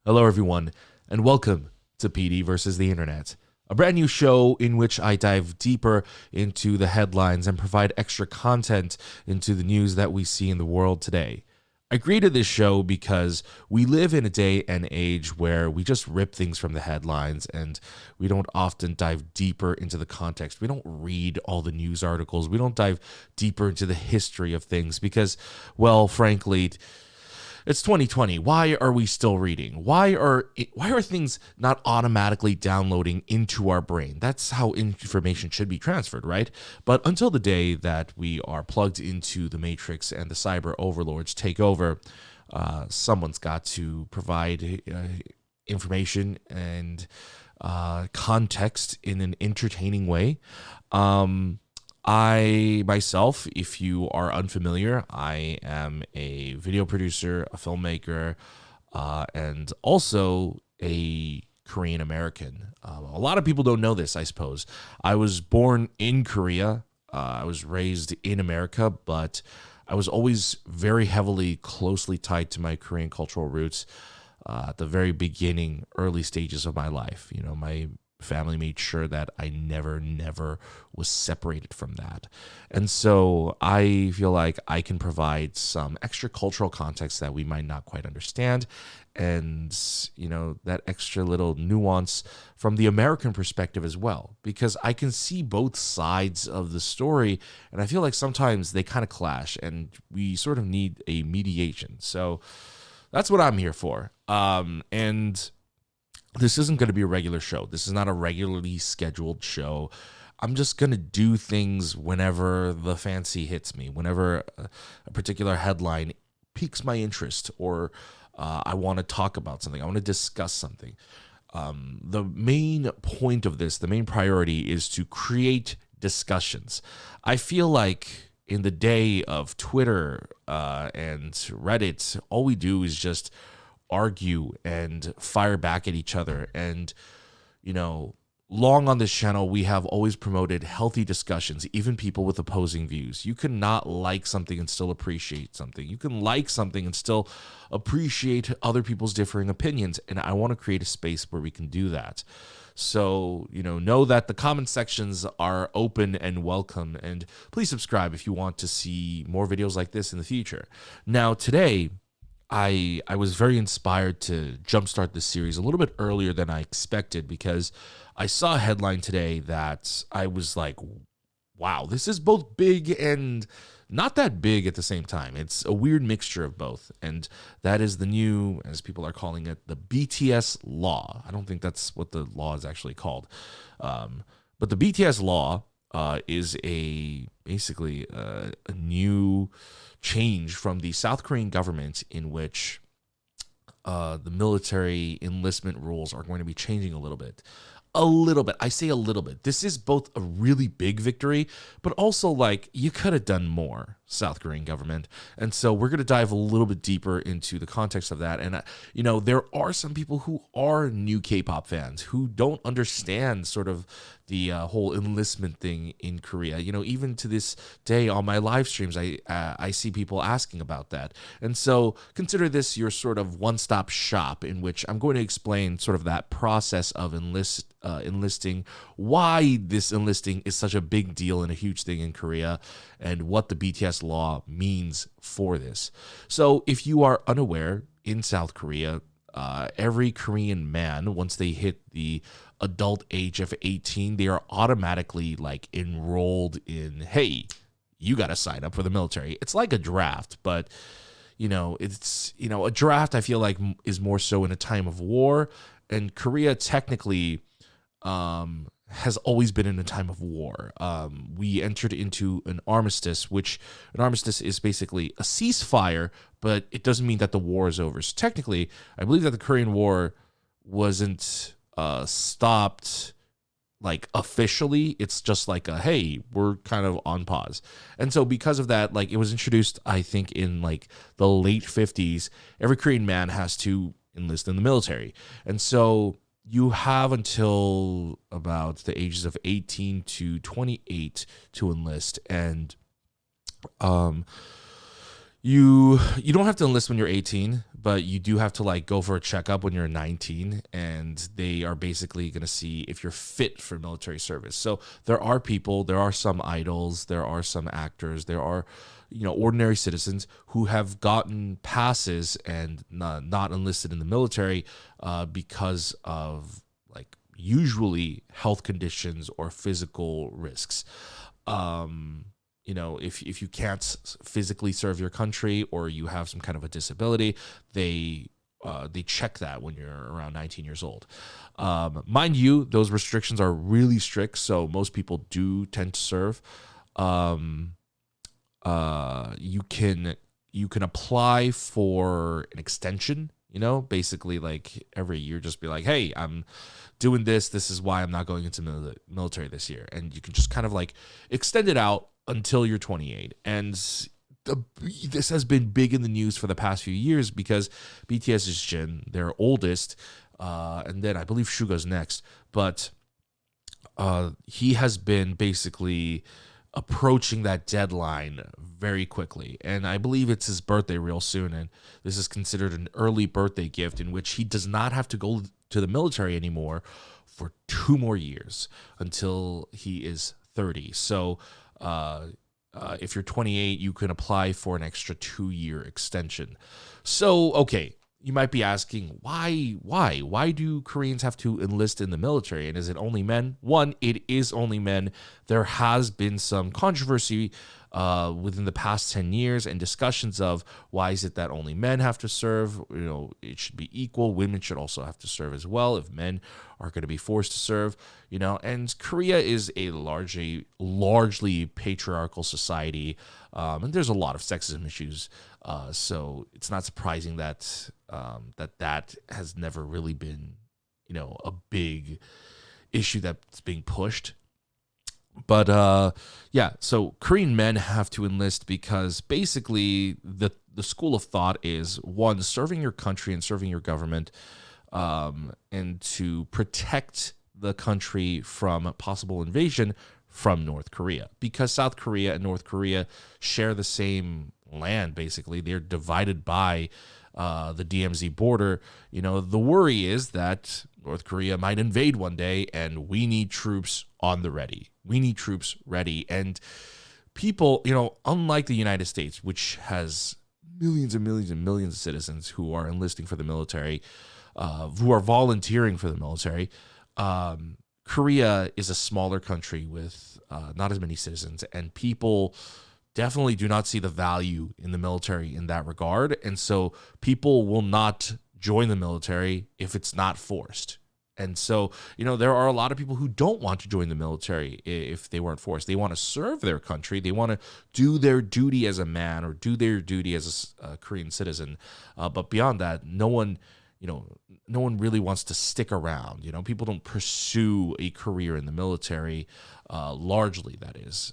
Hello, everyone, and welcome to PD versus the Internet, a brand new show in which I dive deeper into the headlines and provide extra content into the news that we see in the world today. I created this show because we live in a day and age where we just rip things from the headlines and we don't often dive deeper into the context. We don't read all the news articles. We don't dive deeper into the history of things because, well, frankly, it's 2020. Why are we still reading? Why are things not automatically downloading into our brain? That's how information should be transferred, right? But until the day that we are plugged into the matrix and the cyber overlords take over, someone's got to provide information and context in an entertaining way. I myself, if you are unfamiliar, I am a video producer, a filmmaker, and also a Korean American. A lot of people don't know this, I suppose. I was born in Korea. I was raised in America, but I was always very heavily, closely tied to my Korean cultural roots at the very beginning, early stages of my life. You know, my family made sure that I never was separated from that. And so I feel like I can provide some extra cultural context that we might not quite understand. And, you know, that extra little nuance from the American perspective as well, because I can see both sides of the story. And I feel like sometimes they kind of clash and we sort of need a mediation. So that's what I'm here for. And this isn't going to be a regular show. This is not a regularly scheduled show. I'm just going to do things whenever the fancy hits me, whenever a particular headline piques my interest, or I want to talk about something. I want to discuss something. The main point of this, the main priority is to create discussions. I feel like in the day of Twitter and Reddit, all we do is just argue and fire back at each other. And, you know, long on this channel, we have always promoted healthy discussions, even people with opposing views. You cannot like something and still appreciate something. You can like something and still appreciate other people's differing opinions. And I want to create a space where we can do that. So, know that the comment sections are open and welcome. And please subscribe if you want to see more videos like this in the future. Now, today, I was very inspired to jumpstart this series a little bit earlier than I expected, because I saw a headline today that I was like, wow, this is both big and not that big at the same time. It's a weird mixture of both. And that is the new, as people are calling it, the BTS Law. I don't think that's what the law is actually called. But the BTS Law is basically a new change from the South Korean government, in which the military enlistment rules are going to be changing a little bit. I say a little bit. This is both a really big victory, but also like you could have done more, South Korean government. And so we're going to dive a little bit deeper into the context of that. And, there are some people who are new K-pop fans who don't understand sort of the whole enlistment thing in Korea. Even to this day on my live streams, I see people asking about that. And so consider this your sort of one-stop shop, in which I'm going to explain sort of that process of enlisting, why this enlisting is such a big deal and a huge thing in Korea, and what the BTS Law means for this. So if you are unaware, in South Korea, every Korean man, once they hit the adult age of 18, they are automatically like enrolled in, hey, you got to sign up for the military. It's like a draft, but a draft I feel like is more so in a time of war, and Korea technically has always been in a time of war. We entered into an armistice, which an armistice is basically a ceasefire, but it doesn't mean that the war is over. So technically, I believe that the Korean War wasn't stopped like officially. It's just like hey, we're kind of on pause. And so because of that, like, it was introduced, I think, in like the late 50s. Every Korean man has to enlist in the military. And so you have until about the ages of 18 to 28 to enlist. And You don't have to enlist when you're 18, but you do have to like go for a checkup when you're 19, and they are basically going to see if you're fit for military service. So there are some idols, there are some actors, there are ordinary citizens who have gotten passes and not enlisted in the military because of like usually health conditions or physical risks. If you can't physically serve your country or you have some kind of a disability, they check that when you're around 19 years old. Mind you, those restrictions are really strict, so most people do tend to serve. Um, you can apply for an extension. Basically like every year, just be like, hey, I'm doing this. This is why I'm not going into military this year, and you can just kind of like extend it out until you're 28. And this has been big in the news for the past few years because BTS is Jin, their oldest, and then I believe Suga's next. But he has been basically approaching that deadline very quickly. And I believe it's his birthday real soon. And this is considered an early birthday gift in which he does not have to go to the military anymore for 2 more years until he is 30. So if you're 28, you can apply for an extra 2-year extension. So, okay, you might be asking, why do Koreans have to enlist in the military? And is it only men? One, it is only men. There has been some controversy within the past 10 years and discussions of why is it that only men have to serve? It should be equal. Women should also have to serve as well if men are going to be forced to serve. And Korea is a largely patriarchal society, and there's a lot of sexism issues. So it's not surprising that that has never really been, a big issue that's being pushed. But yeah, so Korean men have to enlist because basically the school of thought is, one, serving your country and serving your government, and to protect the country from possible invasion from North Korea, because South Korea and North Korea share the same land. Basically, they're divided by the DMZ border. The worry is that North Korea might invade one day, and we need troops on the ready. We need troops ready. And people, unlike the United States, which has millions and millions and millions of citizens who are enlisting for the military, who are volunteering for the military, Korea is a smaller country with not as many citizens, and people definitely do not see the value in the military in that regard. And so people will not join the military if it's not forced. And so, there are a lot of people who don't want to join the military if they weren't forced. They want to serve their country. They want to do their duty as a man or do their duty as a Korean citizen. But beyond that, no one really wants to stick around. People don't pursue a career in the military, largely, that is.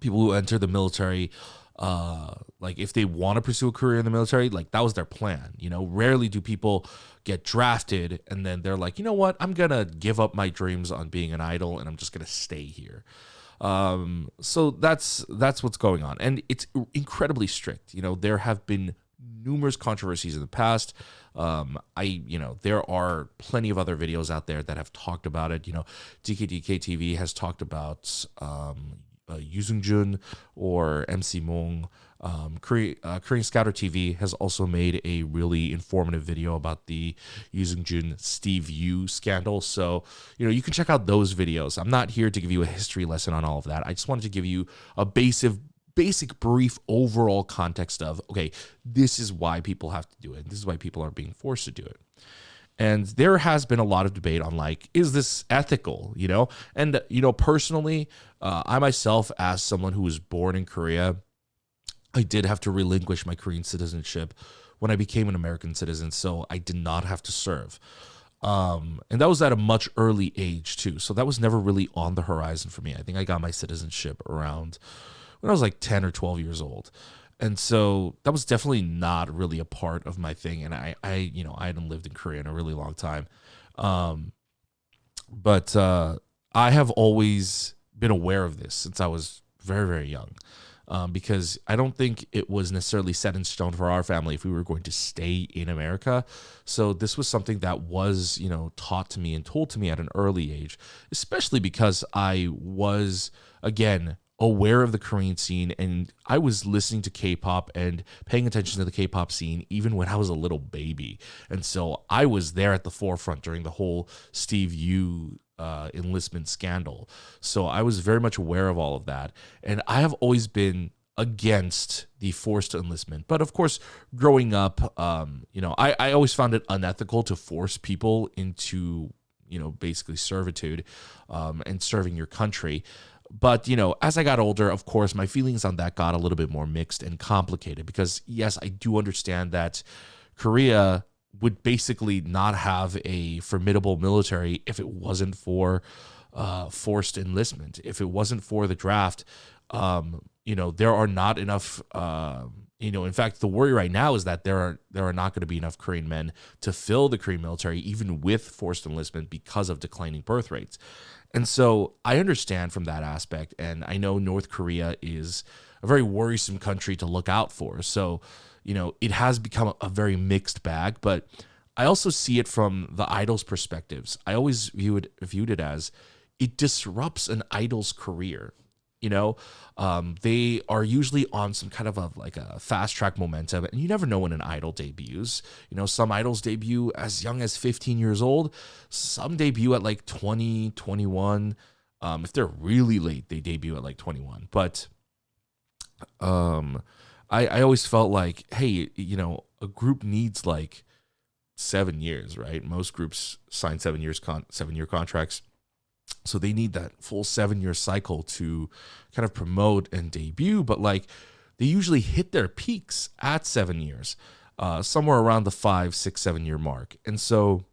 People who enter the military, like if they want to pursue a career in the military, like that was their plan. Rarely do people get drafted and then they're like, you know what, I'm gonna give up my dreams on being an idol and I'm just gonna stay here. So that's what's going on, and it's incredibly strict. There have been numerous controversies in the past. There are plenty of other videos out there that have talked about it. DKDK TV has talked about Jun or MC Mong. Korean Scouter TV has also made a really informative video about the Jun Steve Yu scandal. So, you can check out those videos. I'm not here to give you a history lesson on all of that. I just wanted to give you a basic brief overall context of, okay, this is why people have to do it. This is why people are being forced to do it. And there has been a lot of debate on, like, is this ethical, And, personally, I myself, as someone who was born in Korea, I did have to relinquish my Korean citizenship when I became an American citizen, so I did not have to serve. And that was at a much early age, too. So that was never really on the horizon for me. I think I got my citizenship around when I was like 10 or 12 years old. And so that was definitely not really a part of my thing. And I hadn't lived in Korea in a really long time. But I have always been aware of this since I was very, very young. because I don't think it was necessarily set in stone for our family if we were going to stay in America. So this was something that was, taught to me and told to me at an early age, especially because I was, again, aware of the Korean scene, and I was listening to K-pop and paying attention to the K-pop scene even when I was a little baby. And so I was there at the forefront during the whole Steve Yu enlistment scandal. So I was very much aware of all of that. And I have always been against the forced enlistment. But of course, growing up, I always found it unethical to force people into, basically servitude and serving your country. But, as I got older, of course, my feelings on that got a little bit more mixed and complicated because, yes, I do understand that Korea would basically not have a formidable military if it wasn't for forced enlistment. If it wasn't for the draft, there are not enough. In fact, the worry right now is that there are not going to be enough Korean men to fill the Korean military, even with forced enlistment, because of declining birth rates. And so I understand from that aspect, and I know North Korea is a very worrisome country to look out for. So, it has become a very mixed bag, but I also see it from the idol's perspectives. I always viewed it as it disrupts an idol's career. They are usually on some kind of a fast track momentum, and you never know when an idol debuts. Some idols debut as young as 15 years old. Some debut at like 20, 21. If they're really late, they debut at like 21. But I always felt like, hey, a group needs like 7 years, right? Most groups sign 7 year contracts. So they need that full 7 year cycle to kind of promote and debut. But they usually hit their peaks at 7 years, somewhere around the 5, 6, 7 year mark. And so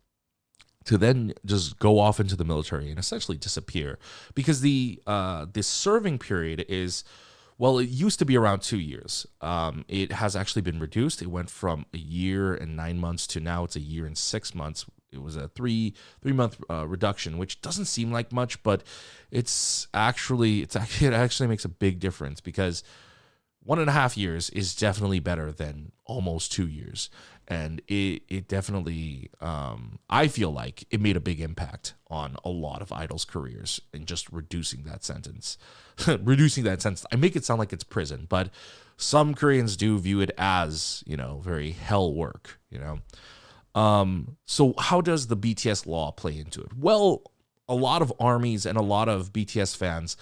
to then just go off into the military and essentially disappear, because the serving period is, well, it used to be around 2 years. It has actually been reduced. It went from a year and 9 months to now it's a year and 6 months. It was a three-month reduction, which doesn't seem like much, but it actually makes a big difference, because 1.5 years is definitely better than almost 2 years. And it definitely, I feel like it made a big impact on a lot of idols' careers in just reducing that sentence. I make it sound like it's prison, but some Koreans do view it as, very hell work, So how does the BTS law play into it? Well, a lot of armies and a lot of BTS fans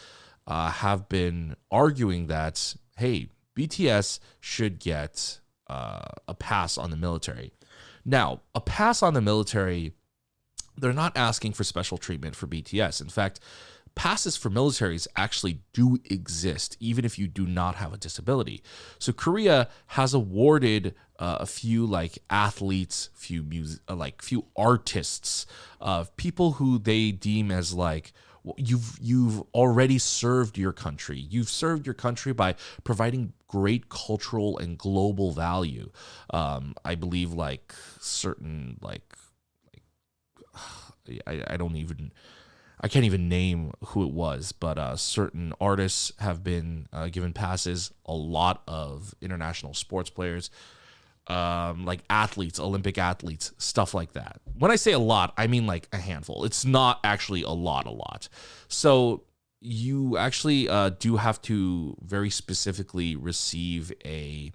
have been arguing that, hey, BTS should get a pass on the military. Now, a pass on the military, they're not asking for special treatment for BTS. In fact, passes for militaries actually do exist, even if you do not have a disability. So Korea has awarded a few athletes, few artists, people who they deem as you've already served your country. You've served your country by providing great cultural and global value. I believe certain I can't even name who it was, but certain artists have been given passes. A lot of international sports players, athletes, Olympic athletes, stuff like that. When I say a lot, I mean a handful. It's not actually a lot. So you actually do have to very specifically receive a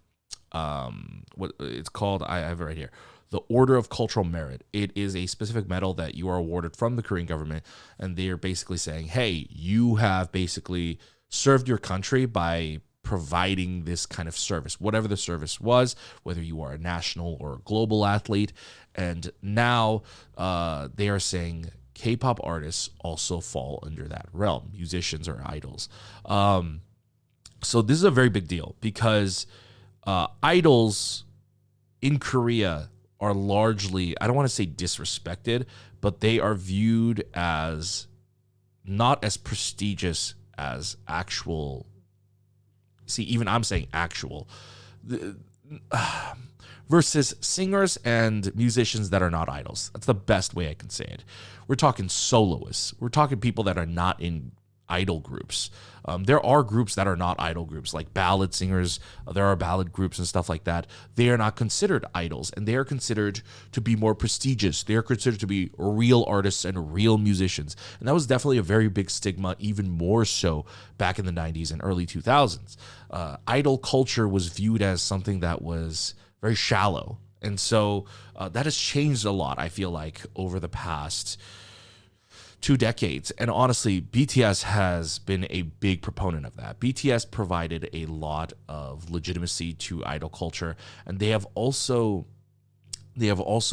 what it's called. I have it right here. The Order of Cultural Merit. It is a specific medal that you are awarded from the Korean government, and they're basically saying, hey, you have basically served your country by providing this kind of service, whatever the service was, whether you are a national or a global athlete. And now they are saying K-pop artists also fall under that realm, musicians or idols. So this is a very big deal, because idols in Korea are largely, I don't want to say disrespected, but they are viewed as not as prestigious as actual. See, even I'm saying actual. Versus singers and musicians that are not idols. That's the best way I can say it. We're talking soloists. We're talking people that are not in idol groups. There are groups that are not idol groups, like ballad singers. There are ballad groups and stuff like that. They are not considered idols, and they are considered to be more prestigious. They are considered to be real artists and real musicians. And that was definitely a very big stigma, even more so back in the 90s and early 2000s. Idol culture was viewed as something that was very shallow. And so that has changed a lot, I feel like, over the past 2 decades. And honestly, BTS has been a big proponent of that. BTS provided a lot of legitimacy to idol culture, and they have also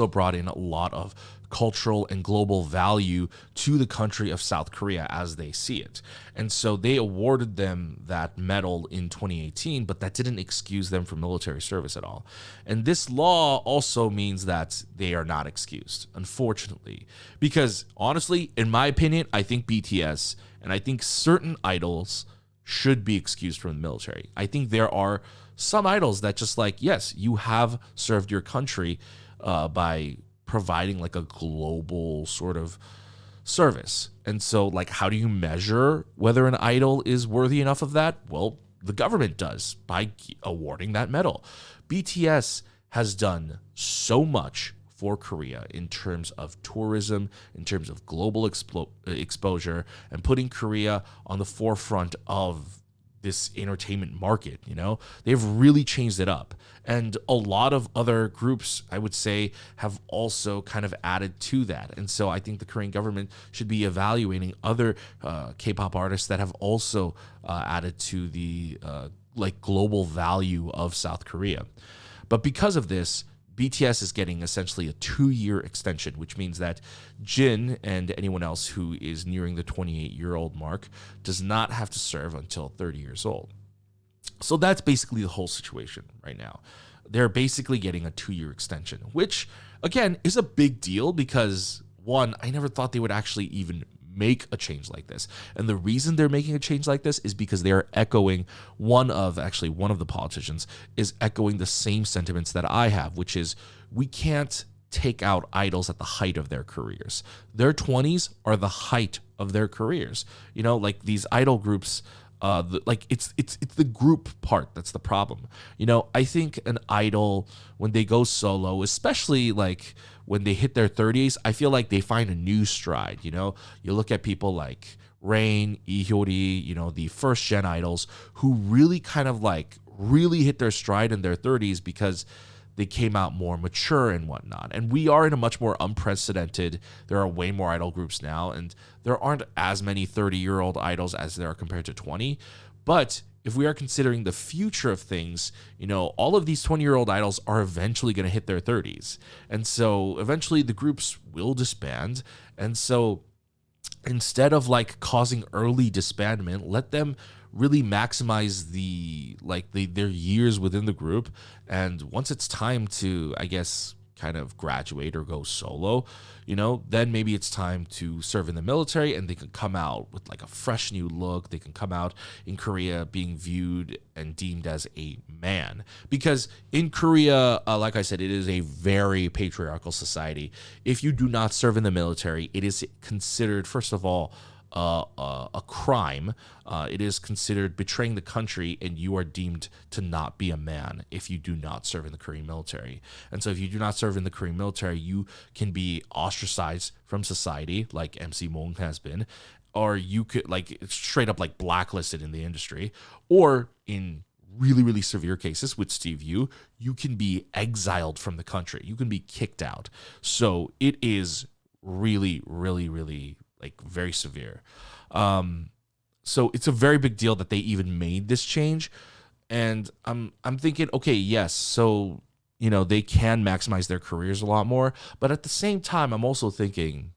brought in a lot of cultural and global value to the country of South Korea as they see it. And so they awarded them that medal in 2018, but that didn't excuse them from military service at all. And this law also means that they are not excused, unfortunately. Because honestly, in my opinion, I think BTS and I think certain idols should be excused from the military. I think there are some idols that just like, yes, you have served your country by providing like a global sort of service. And so like, how do you measure whether an idol is worthy enough of that? Well, the government does by awarding that medal. BTS has done so much for Korea in terms of tourism, in terms of global exposure, and putting Korea on the forefront of this entertainment market. They've really changed it up. And a lot of other groups, I would say, have also kind of added to that. And so I think the Korean government should be evaluating other K-pop artists that have also added to the like global value of South Korea. But because of this, BTS is getting essentially a 2-year extension, which means that Jin and anyone else who is nearing the 28-year-old mark does not have to serve until 30 years old. So that's basically the whole situation right now. They're basically getting a 2-year extension, which, again, is a big deal because, one, I never thought they would actually even make a change like this. And the reason they're making a change like this is because they are echoing one of the politicians is echoing the same sentiments that I have, which is we can't take out idols at the height of their careers. Their 20s are the height of their careers. Like these idol groups, it's the group part that's the problem. I think an idol, when they go solo, especially like when they hit their 30s, I feel like they find a new stride. You look at people like Rain, Ihyori, the first gen idols who really kind of like really hit their stride in their 30s because they came out more mature and whatnot. And we are in a much more unprecedented, there are way more idol groups now, and there aren't as many 30-year-old idols as there are compared to 20. But if we are considering the future of things, all of these 20-year-old idols are eventually going to hit their 30s. And so eventually the groups will disband. And so instead of like causing early disbandment, let them really maximize their years within the group. And once it's time to, I guess, kind of graduate or go solo, then maybe it's time to serve in the military and they can come out with like a fresh new look. They can come out in Korea being viewed and deemed as a man. Because in Korea, like I said, it is a very patriarchal society. If you do not serve in the military, it is considered, first of all, a crime. It is considered betraying the country, and you are deemed to not be a man if you do not serve in the Korean military. And so if you do not serve in the Korean military, you can be ostracized from society, like MC Mong has been, or you could like straight up like blacklisted in the industry, or in really, really severe cases with Steve Yu, you can be exiled from the country. You can be kicked out. So it is really, really, really like very severe. So it's a very big deal that they even made this change. And I'm thinking, okay, yes, so they can maximize their careers a lot more. But at the same time, I'm also thinking,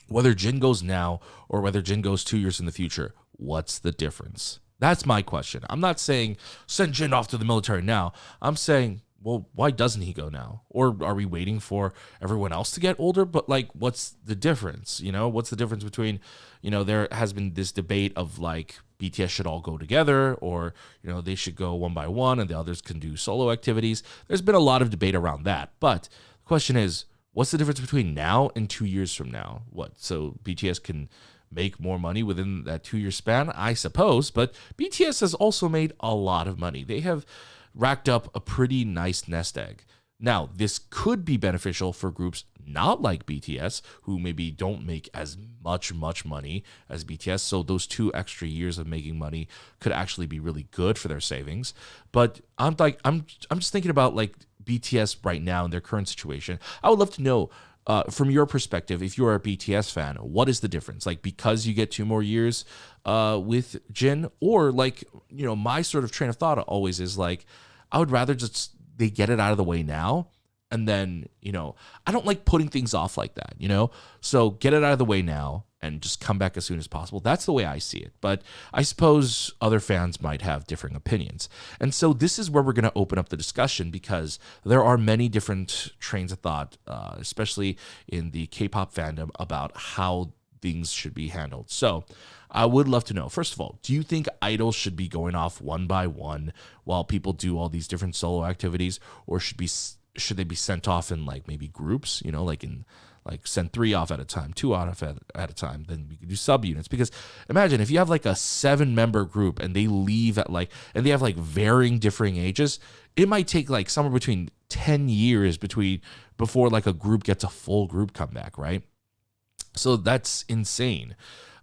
whether Jin goes now or whether Jin goes 2 years in the future, what's the difference? That's my question. I'm not saying send Jin off to the military now. I'm saying, well, why doesn't he go now? Or are we waiting for everyone else to get older? But like, what's the difference? What's the difference between, there has been this debate of like BTS should all go together, or, they should go one by one and the others can do solo activities. There's been a lot of debate around that. But the question is, what's the difference between now and 2 years from now? So BTS can make more money within that 2-year span? I suppose, but BTS has also made a lot of money. They have racked up a pretty nice nest egg. Now, this could be beneficial for groups not like BTS, who maybe don't make as much money as BTS. So those 2 extra years of making money could actually be really good for their savings. But I'm just thinking about like BTS right now in their current situation. I would love to know, from your perspective, if you're a BTS fan, what is the difference? Like, because you get 2 more years with Jin, or like, my sort of train of thought always is like, I would rather just they get it out of the way now. And then, I don't like putting things off like that, So get it out of the way now and just come back as soon as possible. That's the way I see it. But I suppose other fans might have differing opinions. And so this is where we're going to open up the discussion, because there are many different trains of thought, especially in the K-pop fandom, about how things should be handled. So I would love to know, first of all, do you think idols should be going off one by one while people do all these different solo activities, or should they be sent off in like maybe groups, like send 3 off at a time, 2 off at a time, then we could do subunits? Because imagine if you have like a 7-member group and they leave at and they have like varying differing ages, it might take like somewhere between 10 years before like a group gets a full group comeback, right? So that's insane.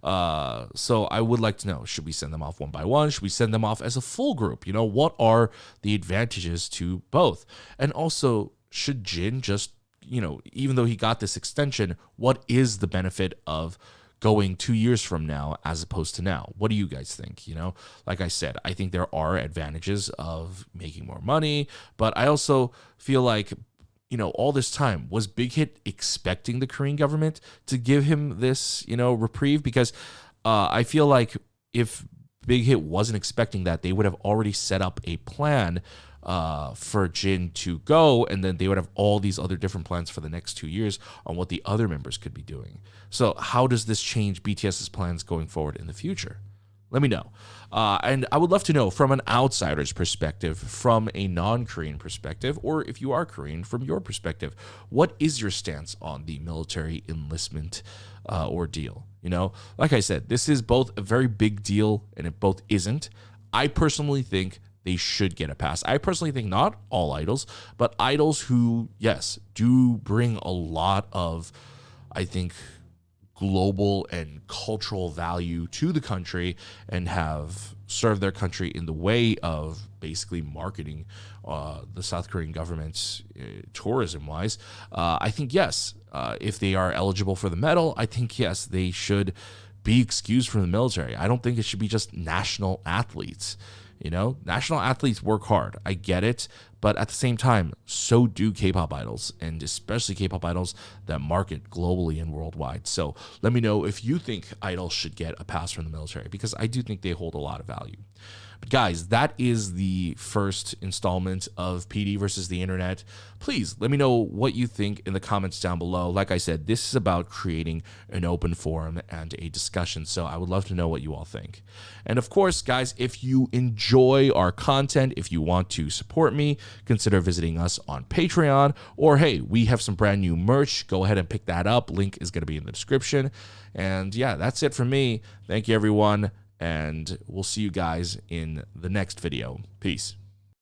So I would like to know, should we send them off one by one? Should we send them off as a full group? What are the advantages to both? And also, should Jin just, even though he got this extension, what is the benefit of going 2 years from now as opposed to now? What do you guys think? Like I said, I think there are advantages of making more money, but I also feel like, all this time, was Big Hit expecting the Korean government to give him this, reprieve? Because I feel like if Big Hit wasn't expecting that, they would have already set up a plan for Jin to go, and then they would have all these other different plans for the next 2 years on what the other members could be doing. So how does this change BTS's plans going forward in the future? Let me know. And I would love to know from an outsider's perspective, from a non-Korean perspective, or if you are Korean, from your perspective, what is your stance on the military enlistment ordeal? Like I said, this is both a very big deal and it both isn't. I personally think they should get a pass. I personally think not all idols, but idols who, yes, do bring a lot of, I think, global and cultural value to the country and have served their country in the way of basically marketing the South Korean government's tourism-wise. I think, yes, if they are eligible for the medal, I think, yes, they should be excused from the military. I don't think it should be just national athletes. National athletes work hard. I get it. But at the same time, so do K-pop idols, and especially K-pop idols that market globally and worldwide. So let me know if you think idols should get a pass from the military, because I do think they hold a lot of value. But guys, that is the first installment of PD versus the internet. Please let me know what you think in the comments down below. Like I said, this is about creating an open forum and a discussion, so I would love to know what you all think. And of course, guys, if you enjoy our content, if you want to support me, consider visiting us on Patreon, or hey, we have some brand new merch. Go ahead and pick that up. Link is going to be in the description. And yeah, that's it from me. Thank you, everyone. And we'll see you guys in the next video. Peace.